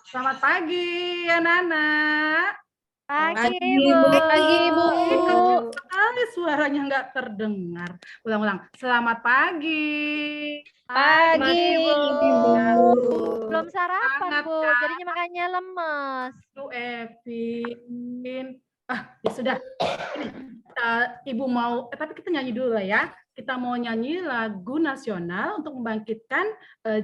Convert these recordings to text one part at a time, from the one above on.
Selamat pagi, anak-anak. Pagi, Pagi, Bu. Bu. Pagi, Bu. Suaranya nggak terdengar. Ulang-ulang. Selamat pagi. Pagi, Bu. Belum Belum sarapan, Semangat, Bu. Kak. Jadinya makanya lemes. Lu Evin. Ya sudah. Ini, Ibu mau, tapi kita nyanyi dulu lah ya. Kita mau nyanyi lagu nasional untuk membangkitkan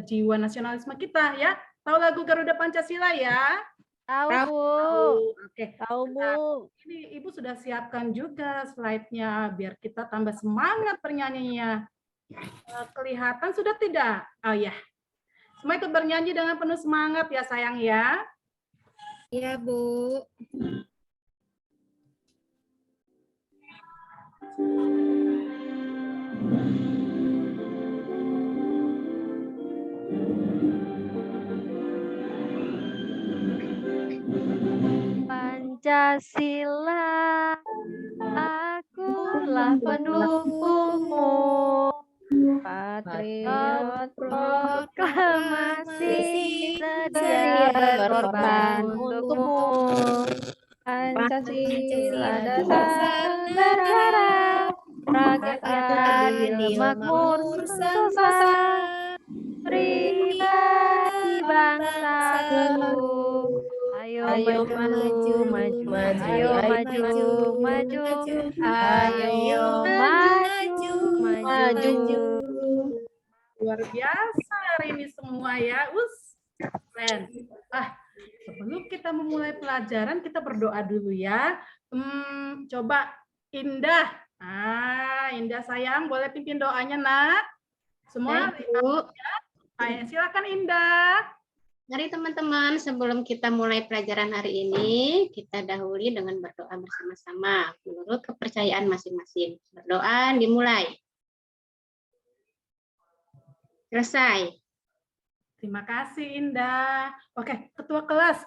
jiwa nasionalisme kita ya. Tahu lagu Garuda Pancasila ya? Tahu, Bu. Oke. Tahu, Bu. Ini Ibu sudah siapkan juga slide-nya biar kita tambah semangat bernyanyinya. Kelihatan sudah tidak? Oh ya. Semua ikut bernyanyi dengan penuh semangat ya sayang ya. Iya, Bu. Pancasila, akulah pendukungmu. Patriot proklamasi, sedia berkorban untukmu. Pancasila dasar negara, rakyat adil makmur sentosa, pribadi bangsaku. Ayo maju, maju, ayo maju, maju, ayo maju, maju. Luar biasa hari ini semua ya. Keren. Sebelum kita memulai pelajaran, kita berdoa dulu ya. Coba Indah. Indah sayang, boleh pimpin doanya, Nak? Semua, Bu. Silakan Indah. Mari teman-teman, sebelum kita mulai pelajaran hari ini, kita dahului dengan berdoa bersama-sama menurut kepercayaan masing-masing. Berdoa dimulai. Selesai. Terima kasih Indah. Oke, ketua kelas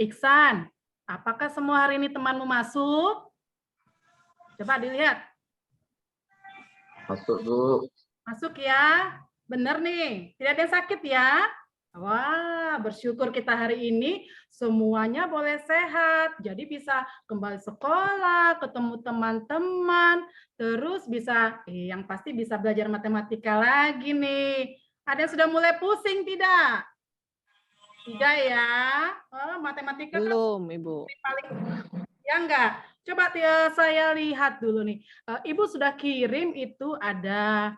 Iksan. Apakah semua hari ini temanmu masuk? Coba dilihat. Masuk, Bu. Masuk ya. Benar nih. Tidak ada yang sakit ya? Wah, bersyukur kita hari ini semuanya boleh sehat. Jadi bisa kembali sekolah, ketemu teman-teman, terus bisa, yang pasti bisa belajar matematika lagi nih. Ada yang sudah mulai pusing tidak? Tidak ya? Matematika Belum, kan Ibu. paling ya enggak. Coba saya lihat dulu nih. Ibu sudah kirim itu ada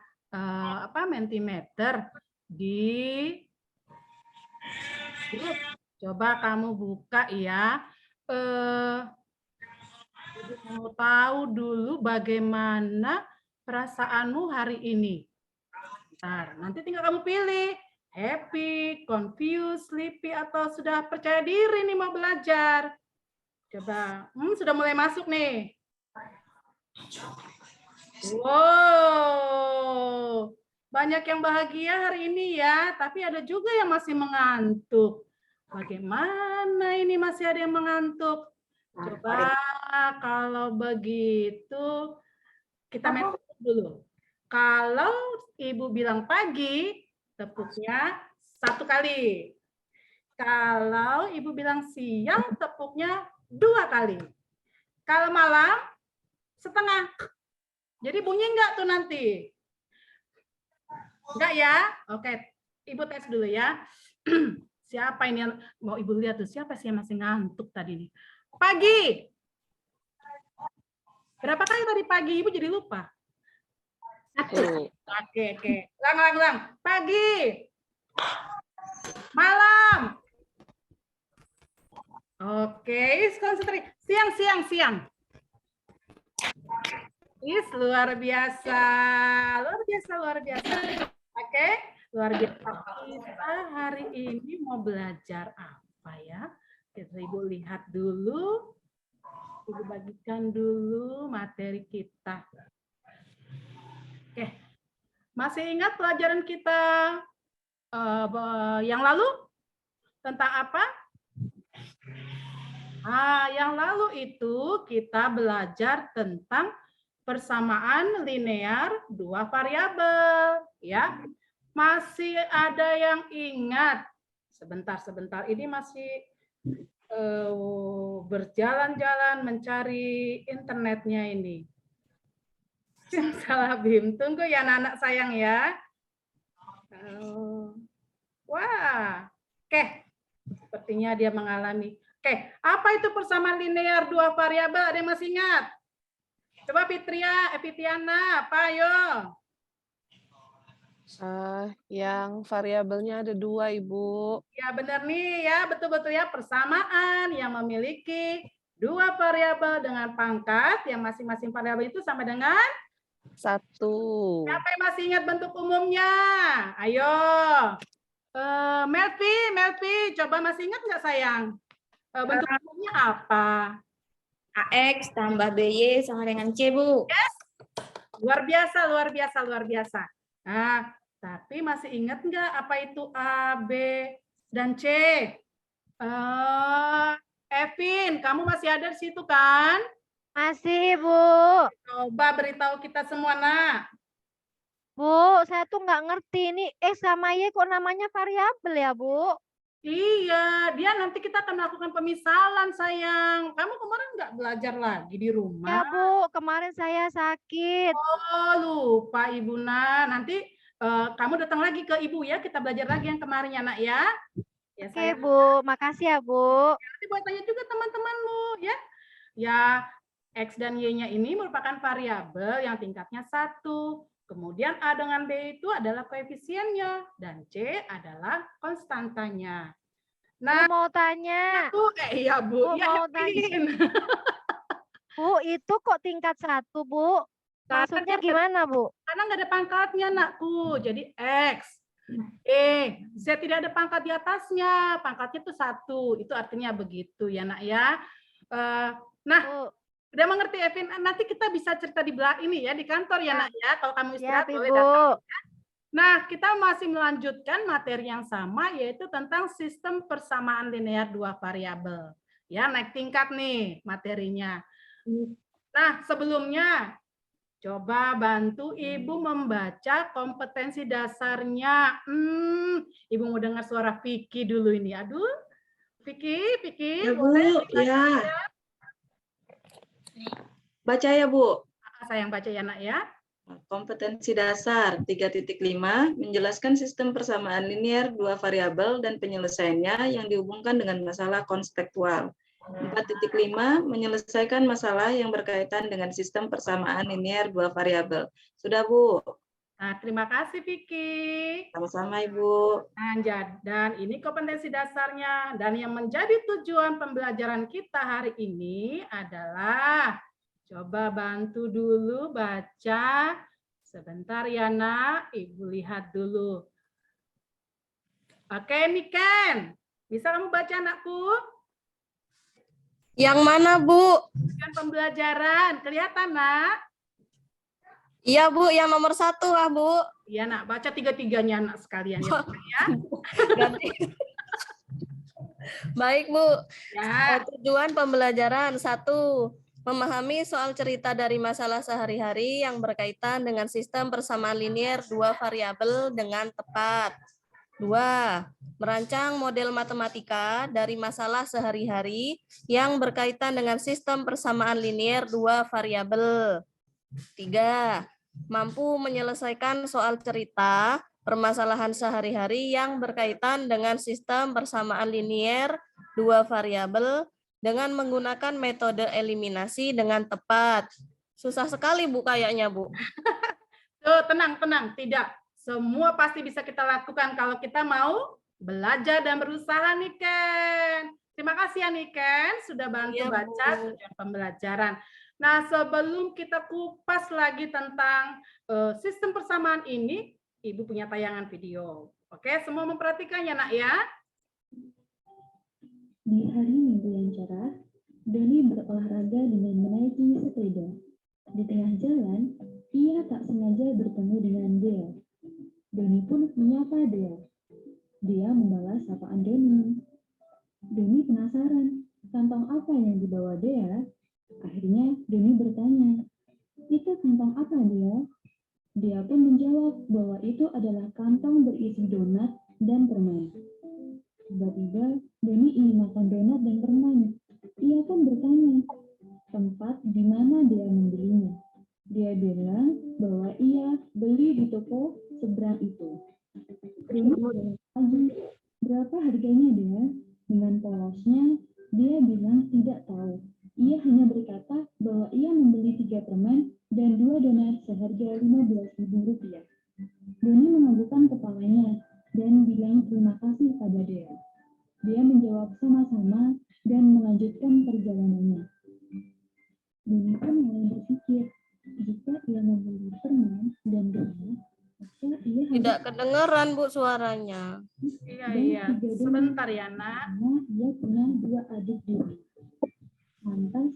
Mentimeter di grup. Coba kamu buka ya. Ibu mau tahu dulu bagaimana perasaanmu hari ini. Bentar, nanti tinggal kamu pilih. Happy, confused, sleepy, atau sudah percaya diri nih mau belajar. Coba, sudah mulai masuk nih. Wow, banyak yang bahagia hari ini ya, tapi ada juga yang masih mengantuk. Bagaimana ini masih ada yang mengantuk? Coba kalau begitu, kita main dulu. Kalau Ibu bilang pagi, tepuknya 1 kali. Kalau Ibu bilang siang, tepuknya 2 kali. Kalau malam, setengah. Jadi bunyi enggak tuh nanti? Enggak ya? Oke, Ibu tes dulu ya. Siapa ini yang mau Ibu lihat tuh? Siapa sih yang masih ngantuk tadi nih? Pagi. Berapa kali tadi pagi? Ibu jadi lupa. 1. Oke. Ulang. Pagi. Malam. Oke, konsentrasi. Siang. Luar biasa. Oke, luar biasa. Kita hari ini mau belajar apa ya? Ibu lihat dulu. Ibu bagikan dulu materi kita. Oke, masih ingat pelajaran kita yang lalu? Tentang apa? Yang lalu itu kita belajar tentang persamaan linear 2 variabel, ya. Masih ada yang ingat Sebentar. Ini masih berjalan-jalan mencari internetnya ini. Simsalabim. Tunggu ya anak-anak sayang ya. Wah. Oke. Sepertinya dia mengalami. Oke. Apa itu persamaan linear dua variabel? Ada yang masih ingat? Coba Fitiana, apa ayo? Yang variabelnya ada 2, Ibu. Ya benar nih ya, betul-betul ya, persamaan yang memiliki 2 variabel dengan pangkat yang masing-masing variabel itu sama dengan 1. Siapa yang masih ingat bentuk umumnya? Ayo. Melvi, coba masih ingat nggak sayang? Bentuk umumnya apa? AX tambah BY sama dengan C, Bu. Yes. Luar biasa. Nah, tapi masih ingat nggak apa itu A, B, dan C? Evin, kamu masih ada di situ kan? Masih, Bu. Coba beritahu kita semua, nak. Bu, saya tuh nggak ngerti ini X sama Y kok namanya variabel ya, Bu? Iya, dia nanti kita akan melakukan pemisalan, sayang. Kamu kemarin nggak belajar lagi di rumah? Ya, Bu. Kemarin saya sakit. Oh, lupa Ibu Nah. Nanti kamu datang lagi ke Ibu ya. Kita belajar lagi yang kemarin ya, nak ya. Ya, Oke, Bu. Makasih ya, Bu. Nanti buat tanya juga teman-temanmu ya. Ya, X dan Y-nya ini merupakan variabel yang tingkatnya 1. Kemudian A dengan B itu adalah koefisiennya dan C adalah konstantanya. Nah, Bu mau tanya. Iya, Bu. Bu Ya, mau tanya. Bu, itu kok tingkat 1, Bu? Maksudnya gimana, Bu? Karena nggak ada pangkatnya, nakku. Jadi X. Z tidak ada pangkat di atasnya. Pangkatnya itu 1. Itu artinya begitu ya, nak ya. Nah, Bu. udah mengerti, Evin? Nanti kita bisa cerita di ini ya, di kantor ya, nak ya. Kalau kamu istirahat, boleh datang. Ya. Nah, kita masih melanjutkan materi yang sama, yaitu tentang sistem persamaan linear 2 variabel. Ya, naik tingkat nih materinya. Nah, sebelumnya, coba bantu Ibu membaca kompetensi dasarnya. Ibu mau dengar suara Vicky dulu ini. Aduh, Vicky. Ya, Bu. Ya. Baca ya, Bu. Sayang baca ya, nak ya. Kompetensi dasar 3.5 menjelaskan sistem persamaan linear 2 variabel dan penyelesaiannya yang dihubungkan dengan masalah konstektual. 4.5 menyelesaikan masalah yang berkaitan dengan sistem persamaan linear 2 variabel. Sudah, Bu? Nah, terima kasih Vicky. Sama-sama, Ibu. Dan ini kompetensi dasarnya. Dan yang menjadi tujuan pembelajaran kita hari ini adalah, coba bantu dulu baca. Sebentar ya, nak. Ibu lihat dulu. Oke, Niken. Bisa kamu baca, anakku? Yang mana, Bu? Tujuan pembelajaran. Kelihatan, nak? Iya, Bu. Yang nomor 1 lah, Bu. Iya, nak. Baca 3-3-nya, anak sekalian. Ya. Baik, Bu. Ya. Tujuan pembelajaran 1. Memahami soal cerita dari masalah sehari-hari yang berkaitan dengan sistem persamaan linear 2 variabel dengan tepat. 2. Merancang model matematika dari masalah sehari-hari yang berkaitan dengan sistem persamaan linear 2 variabel. 3. Mampu menyelesaikan soal cerita permasalahan sehari-hari yang berkaitan dengan sistem persamaan linear 2 variabel dengan menggunakan metode eliminasi dengan tepat. Susah sekali, Bu, kayaknya, Bu. Tenang. Tidak. Semua pasti bisa kita lakukan kalau kita mau belajar dan berusaha, Niken. Terima kasih ya, Niken, sudah bantu baca tujuan pembelajaran. Nah, sebelum kita kupas lagi tentang sistem persamaan ini, Ibu punya tayangan video. Oke, semua memperhatikan ya, nak ya? Di hari Minggu yang cerah, Doni berolahraga dengan menaiki sepeda. Di tengah jalan, ia tak sengaja bertemu dengan Dea. Doni pun menyapa Dea. Dia membalas sapaan Doni. Doni penasaran, kantong apa yang dibawa Dea? Akhirnya Doni bertanya, "Itu kantong apa, Dea?" Dia pun menjawab bahwa itu adalah kantong berisi donat dan permen. Doni lagi, berapa harganya dia? Dengan polosnya, dia bilang tidak tahu. Ia hanya berkata bahwa ia membeli 3 permen dan 2 donat seharga Rp15.000. Doni menganggukkan kepalanya dan bilang terima kasih pada Dea. Dia menjawab sama-sama dan melanjutkan perjalanannya. Doni pun mulai berpikir, jika ia membeli permen dan donat, maka ia harus Tidak kedengeran, Bu, suaranya. Iya. Sebentar ya, Nak. karena ia punya 2 adik diri. Lantas,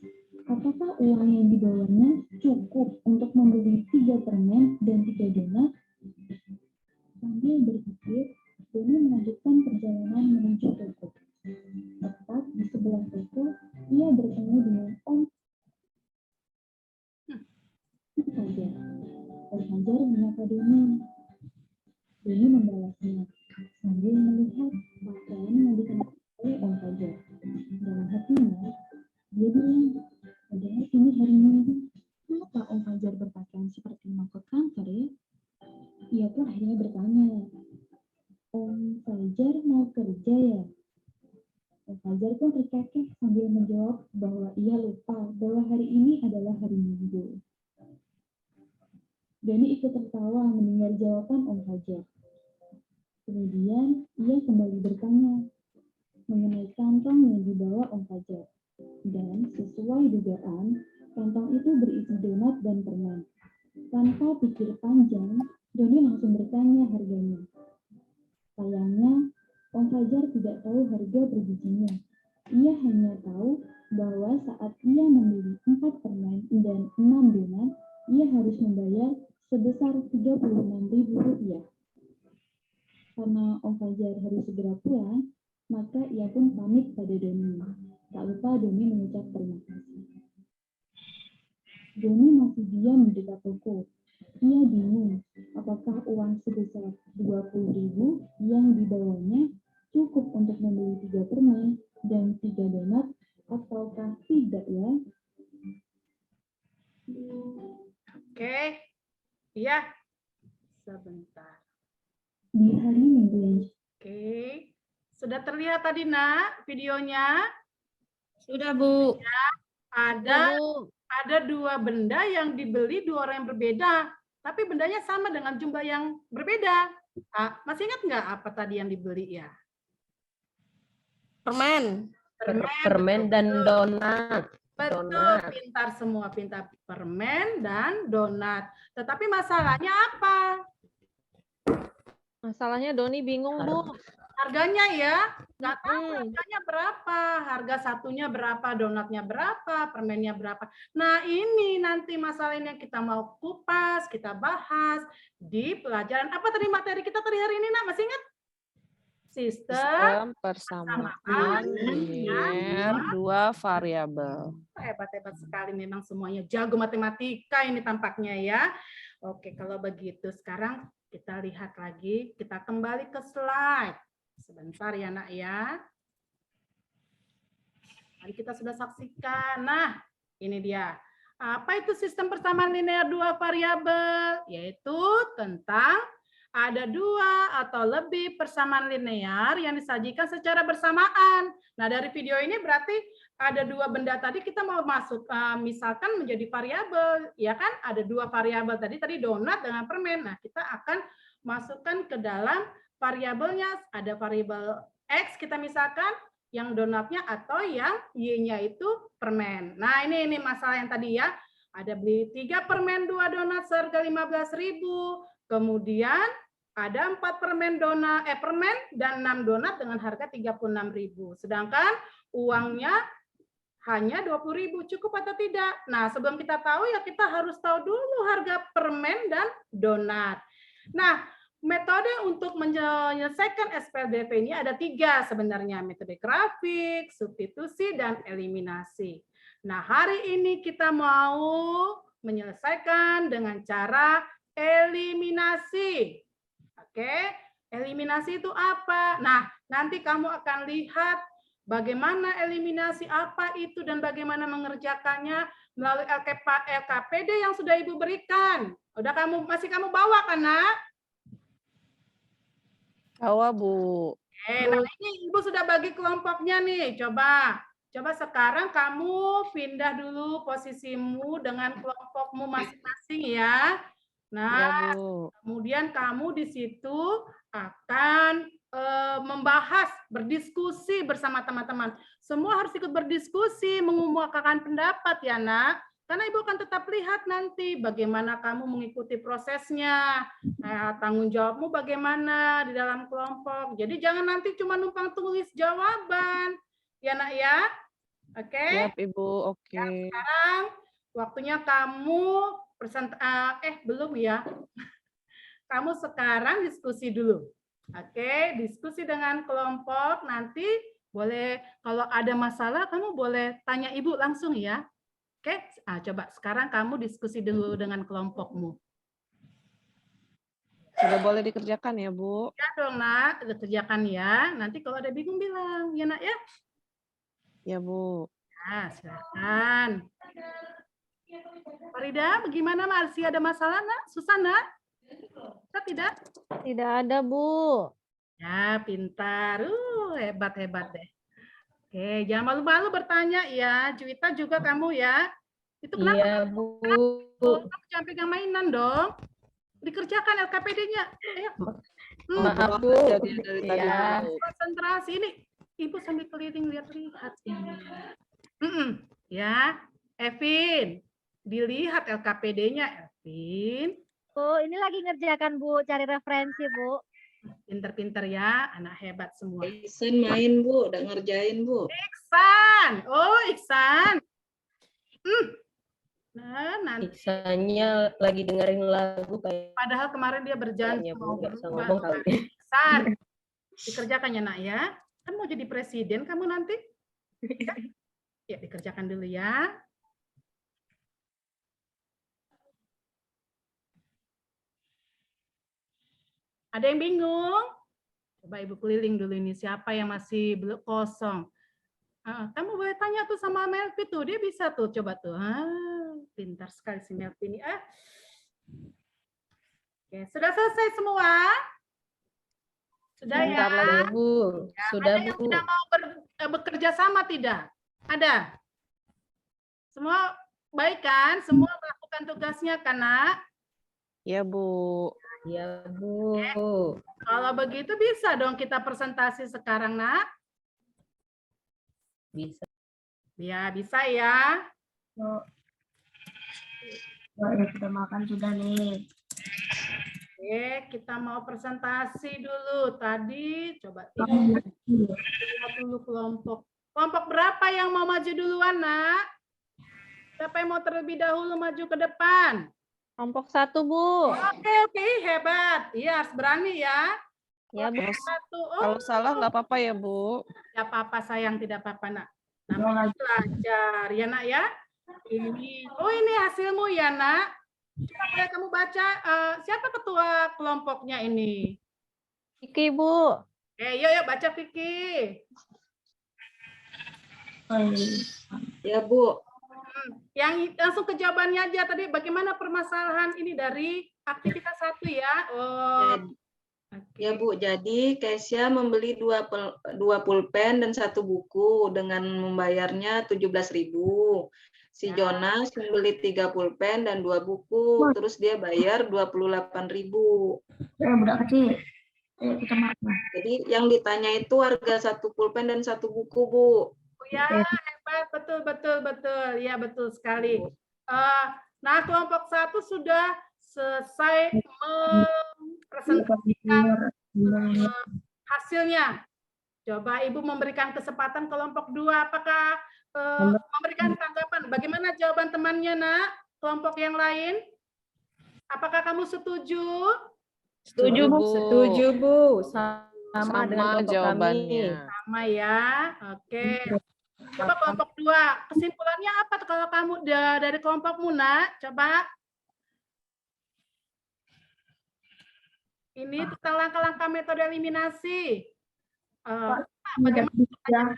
apakah uang yang dibawanya cukup untuk membeli 3 permen dan 3 donat? Sambil berpikir, Doni melanjutkan perjalanan menuju toko. Tepat di sebelah toko, ia bertemu dengan Om Fajar. Om Fajar menyapa Doni. Doni membalasnya sambil melihat pakaian yang dikenakan oleh Om Fajar. Dalam hatinya, dia bilang, padahal ini hari Minggu. Kenapa Om Fajar berpakaian seperti mau ke kantor ya? Ia pun akhirnya bertanya, Om Fajar mau kerja ya? Om Fajar pun terkekeh sambil menjawab bahwa ia lupa bahwa hari ini adalah hari Minggu. Doni ikut tertawa mendengar jawaban Om Fajar. Kemudian ia kembali bertanya mengenai kantong yang dibawa Om Fajar. Dan sesuai dugaan, kantong itu berisi donat dan permen. Tanpa pikir panjang, Doni langsung bertanya harganya. Sayangnya, Om Fajar tidak tahu harga per bijinya. Ia hanya tahu bahwa saat ia membeli 4 permen dan 6 donat, ia harus membayar sebesar Rp36.000. Karena Om Fajar harus segera pulang, maka ia pun pamit pada Doni. Tak lupa Doni mengucap terima kasih. Doni masih diam di dekat toko. Ia bingung, apakah uang sebesar 20.000 yang dibawanya cukup untuk membeli 3 permen dan 3 donat ataukah tidak ya? Oke. Iya. Sebentar. Di hari Minggu yang Oke. Sudah terlihat tadi, Nak, videonya? Sudah, Bu. Ada Bu. ada 2 benda yang dibeli 2 orang yang berbeda, tapi bendanya sama dengan jumlah yang berbeda. Masih ingat nggak apa tadi yang dibeli ya? Permen. Permen dan donat. Betul, pintar semua, pintar. Permen dan donat. Tetapi masalahnya apa? Masalahnya Doni bingung, Bu. Harganya ya, nggak tahu harganya berapa, harga satunya berapa, donatnya berapa, permennya berapa. Nah ini nanti masalah ini yang kita mau kupas, kita bahas di pelajaran. Apa tadi materi kita tadi hari ini, Nak? Masih ingat? Sistem persamaan linear 2 variabel. Hebat-hebat sekali, memang semuanya jago matematika ini tampaknya ya. Oke, kalau begitu sekarang kita lihat lagi, kita kembali ke slide. Sebentar ya, Nak ya. Tadi kita sudah saksikan. Nah, ini dia. Apa itu sistem persamaan linear 2 variabel? Yaitu tentang ada 2 atau lebih persamaan linear yang disajikan secara bersamaan. Nah, dari video ini berarti ada 2 benda tadi kita mau masuk, misalkan menjadi variabel, ya kan? Ada 2 variabel tadi donat dengan permen. Nah, kita akan masukkan ke dalam variabelnya. Ada variabel X kita misalkan, yang donatnya atau yang Y-nya itu permen. Nah, ini masalah yang tadi ya. Ada beli 3 permen, 2 donat seharga 15.000. Kemudian ada 4 permen dan 6 donat dengan harga 36.000. Sedangkan uangnya hanya 20.000. Cukup atau tidak? Nah, sebelum kita tahu ya kita harus tahu dulu harga permen dan donat. Nah, metode untuk menyelesaikan SPLDV ini ada 3 sebenarnya. Metode grafik, substitusi, dan eliminasi. Nah, hari ini kita mau menyelesaikan dengan cara eliminasi. Oke, eliminasi itu apa? Nah, nanti kamu akan lihat bagaimana eliminasi apa itu dan bagaimana mengerjakannya melalui LKPD yang sudah Ibu berikan. Masih kamu bawa kan, Nak? Tawa, Bu. Nah ini Ibu sudah bagi kelompoknya nih. Coba sekarang kamu pindah dulu posisimu dengan kelompokmu masing-masing ya. Nah, Ya, Bu. kemudian kamu di situ akan membahas, berdiskusi bersama teman-teman. Semua harus ikut berdiskusi, mengemukakan pendapat ya, Nak. Karena Ibu akan tetap lihat nanti bagaimana kamu mengikuti prosesnya, tanggung jawabmu bagaimana di dalam kelompok. Jadi jangan nanti cuma numpang tulis jawaban, ya Nak ya. Oke? Siap, Ibu. Oke. Sekarang waktunya kamu belum ya. Kamu sekarang diskusi dulu. Oke, diskusi dengan kelompok. Nanti boleh kalau ada masalah kamu boleh tanya Ibu langsung ya. Oke, coba sekarang kamu diskusi dulu dengan kelompokmu. Sudah boleh dikerjakan ya, Bu? Ya dong, Nak. Kerjakan ya. Nanti kalau ada bingung bilang, ya Nak ya. Ya, Bu. Nah, silakan. Farida, bagaimana masih ada masalah, Nak? Susah, Nak? Tidak? Tidak ada, Bu. Ya, pintar. Hebat deh. Oke, jangan malu-malu bertanya ya. Juwita juga kamu ya. Itu kenapa? Iya, Bu. Kamu jangan pegang mainan dong. Dikerjakan LKPD-nya. Ayo. Maaf, Bu. Jadi dari tadi Iya. dulu. Konsentrasi ini. Ibu sambil keliling lihat-lihat ini. Ya, Evin. Dilihat LKPD-nya, Evin. Bu, ini lagi ngerjakan, Bu. Cari referensi, Bu. Pinter-pinter ya, anak hebat semua. Iksan main, Bu. Udah ngerjain, Bu. Iksan. Oh, Iksan. Nah, nanti. Iksannya lagi dengerin lagu kayak Padahal kemarin dia berjanji kayaknya, Bu. mau Nggak bisa berubah. ngomong kali. Iksan. Dikerjakan ya, Nak ya. Kan mau jadi presiden kamu nanti. Ya, dikerjakan dulu ya. Ada yang bingung? Coba Ibu keliling dulu ini siapa yang masih belum kosong. Kamu boleh tanya tuh sama Melvi tuh, dia bisa tuh, coba tuh. Pintar sekali si Melvi ini. Oke, sudah selesai semua? Sudah ya? Bentar lagi, Bu. Sudah, Ada yang Bu. tidak mau bekerja sama tidak? Ada? Semua baik kan? Semua melakukan tugasnya kan, Nak? Ya, Bu. Iya, Bu. Kalau begitu bisa dong kita presentasi sekarang, Nak? Bisa. Ya, bisa ya. Sudah makan sudah nih. Oke, kita mau presentasi dulu. Tadi coba lihat dulu kelompok. Kelompok berapa yang mau maju duluan, Nak? Siapa yang mau terlebih dahulu maju ke depan? Kelompok 1, Bu. Oke, hebat. Iya, harus berani ya. Ya, Bu. Kalau salah nggak apa-apa ya, Bu. Tidak apa-apa sayang, tidak apa-apa, Nak. Namanya belajar, ya Nak ya. Ini hasilmu ya, Nak. Coba boleh kamu baca, siapa ketua kelompoknya ini? Vicky, Bu. Yuk baca Vicky. Ya, Bu. Yang langsung ke jawabannya aja tadi, bagaimana permasalahan ini dari aktivitas 1 ya? Ya, Bu. Jadi Kesia membeli dua pulpen dan 1 buku dengan membayarnya 17.000. Si Jonas membeli 3 pulpen dan 2 buku, terus dia bayar 28.000. Budak kecil. Ayo kita makan. Jadi yang ditanya itu harga 1 pulpen dan 1 buku, Bu. Ya, hebat, betul. Ya, betul sekali. Nah, kelompok 1 sudah selesai mempresentasikan hasilnya. Coba Ibu memberikan kesempatan kelompok 2. Apakah memberikan tanggapan? Bagaimana jawaban temannya, Nak? Kelompok yang lain? Apakah kamu setuju? Setuju, Bu. Setuju, Bu. Sama dengan kelompok jawabannya. kami. Sama ya. Oke. Coba kelompok 2. Kesimpulannya apa kalau kamu dari kelompokmu, Nak? Coba. Ini tentang langkah-langkah metode eliminasi. Bagaimana?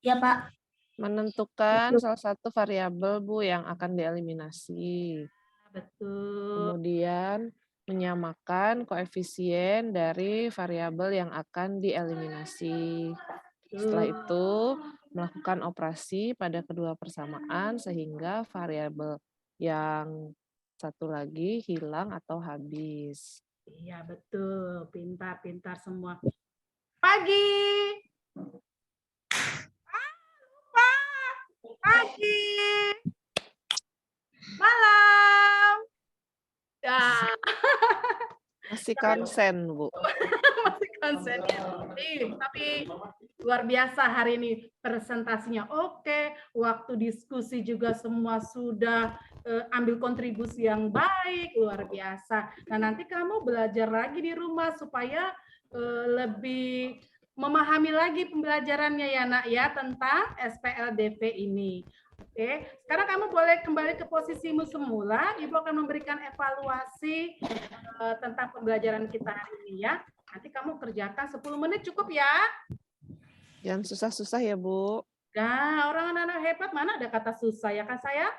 Ya, Pak. Menentukan salah satu variabel, Bu, yang akan dieliminasi. Betul. Kemudian menyamakan koefisien dari variabel yang akan dieliminasi. Setelah itu, melakukan operasi pada kedua persamaan sehingga variabel yang satu lagi hilang atau habis. Iya, betul. Pintar-pintar semua. Pagi. Lupa. Pagi. Malam. Ya. Masih konsen, Bu. Masih konsennya. Tapi luar biasa hari ini presentasinya oke, waktu diskusi juga semua sudah ambil kontribusi yang baik, luar biasa. Nah, nanti kamu belajar lagi di rumah supaya lebih memahami lagi pembelajarannya ya Nak ya tentang SPLDV ini. Oke, sekarang kamu boleh kembali ke posisimu semula. Ibu akan memberikan evaluasi tentang pembelajaran kita hari ini ya. Nanti kamu kerjakan 10 menit cukup ya. Jangan susah-susah ya, Bu. Nah, orang anak-anak hebat mana ada kata susah ya kan saya?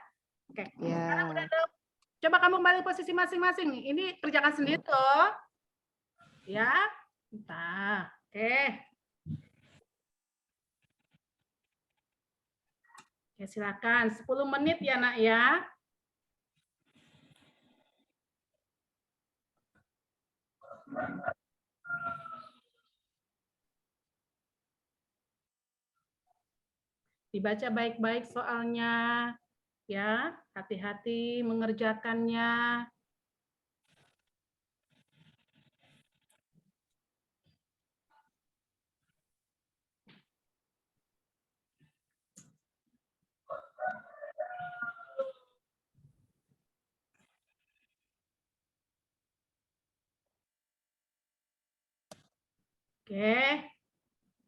Oke. Ya. Sekarang udah ada. Coba kamu balik posisi masing-masing. Ini kerjakan sendiri loh. Ya. Nah, oke. Oke, silakan. 10 menit ya, Nak ya. Dibaca baik-baik soalnya. Ya, hati-hati mengerjakannya. Oke.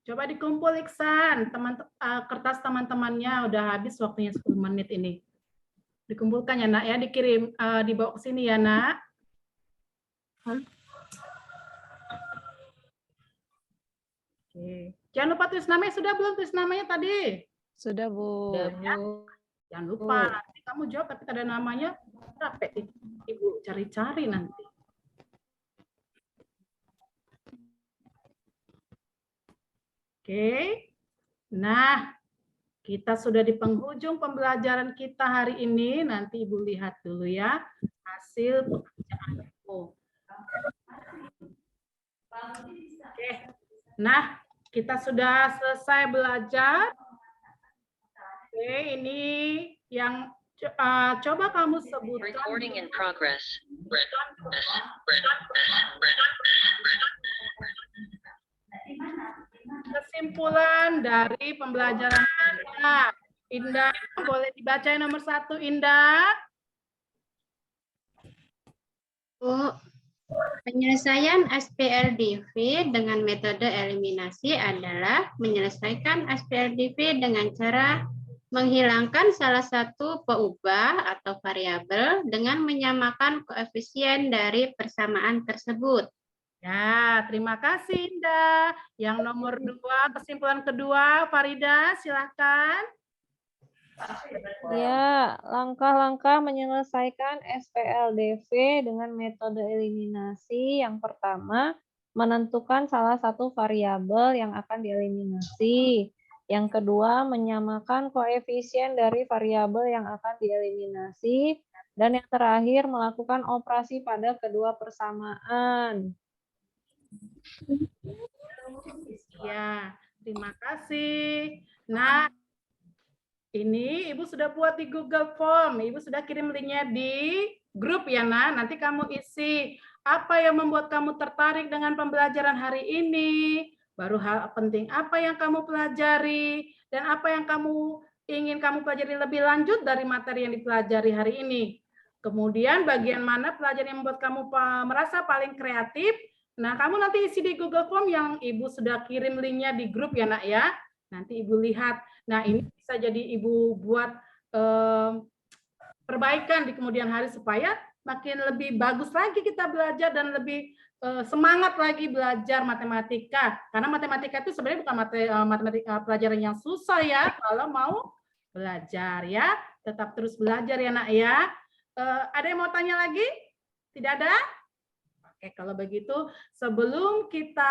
Coba dikumpul Iksan, kertas teman-temannya udah habis waktunya 10 menit ini. Dikumpulkan ya Nak ya, dikirim dibawa ke sini ya Nak. Oke. Jangan lupa tulis namanya, sudah belum tulis namanya tadi? Sudah, Bu. Sudah, Bu. Jangan lupa, nanti kamu jawab tapi ada namanya, capek Ibu cari-cari nanti. Oke. Nah, kita sudah di penghujung pembelajaran kita hari ini. Nanti Ibu lihat dulu ya hasil pekerjaanmu. Oke. Nah, kita sudah selesai belajar. Oke, ini yang coba kamu sebutkan. Recording in progress. Kesimpulan dari pembelajaran kita. Indah, boleh dibaca nomor 1, Indah? Bu, penyelesaian SPLDV dengan metode eliminasi adalah menyelesaikan SPLDV dengan cara menghilangkan salah satu peubah atau variabel dengan menyamakan koefisien dari persamaan tersebut. Ya, terima kasih Indah. Yang nomor 2, kesimpulan kedua, Farida, silakan. Ya, langkah-langkah menyelesaikan SPLDV dengan metode eliminasi. Yang pertama, menentukan salah satu variabel yang akan dieliminasi. Yang kedua, menyamakan koefisien dari variabel yang akan dieliminasi. Dan yang terakhir, melakukan operasi pada kedua persamaan. Ya, terima kasih. Nah, ini Ibu sudah buat di Google Form. Ibu sudah kirim linknya di grup ya, Nak. Nanti kamu isi apa yang membuat kamu tertarik dengan pembelajaran hari ini. Baru hal penting apa yang kamu pelajari dan apa yang kamu ingin kamu pelajari lebih lanjut dari materi yang dipelajari hari ini. Kemudian bagian mana pelajaran yang membuat kamu merasa paling kreatif. Nah, kamu nanti isi di Google Form yang Ibu sudah kirim linknya di grup ya, Nak ya. Nanti Ibu lihat. Nah, ini bisa jadi Ibu buat perbaikan di kemudian hari supaya makin lebih bagus lagi kita belajar dan lebih semangat lagi belajar matematika. Karena matematika itu sebenarnya bukan matematika pelajaran yang susah ya, kalau mau belajar ya. Tetap terus belajar ya, Nak ya. Ada yang mau tanya lagi? Tidak ada? Oke, kalau begitu sebelum kita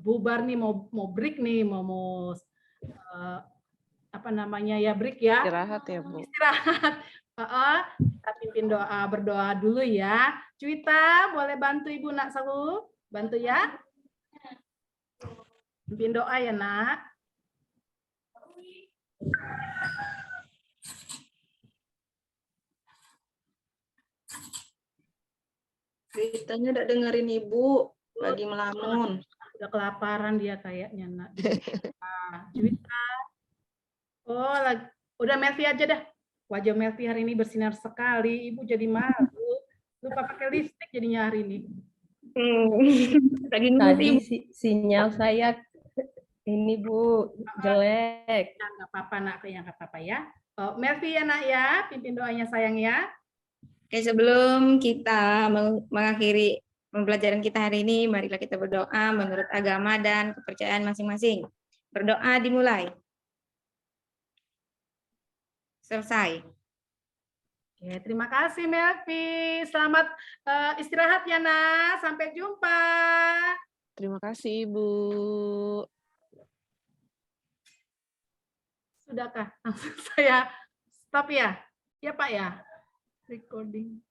bubar nih, mau break nih, mau apa namanya ya, break ya. Istirahat ya, Bu. Istirahat. Kita pimpin doa, berdoa dulu ya. Cuita, boleh bantu Ibu Nak Salu? Bantu ya. Pimpin doa ya, Nak. Ceritanya tidak dengerin Ibu, lagi melamun. Udah kelaparan dia kayaknya, Nak. Cuita. Oh, udah Melvi aja dah. Wajah Melvi hari ini bersinar sekali. Ibu jadi malu. Lupa pakai lipstik jadinya hari ini. Tadi sinyal saya ini Bu jelek. Nggak apa-apa, Nak. Nggak apa-apa ya. Melvi ya, Nak ya. Pimpin doanya sayang ya. Oke, sebelum kita mengakhiri pembelajaran kita hari ini, marilah kita berdoa menurut agama dan kepercayaan masing-masing. Berdoa dimulai. Selesai. Oke, terima kasih Melvi. Selamat istirahat ya, Nak. Sampai jumpa. Terima kasih, Ibu. Sudahkah? Langsung saya stop ya? Ya, Pak ya? Recording.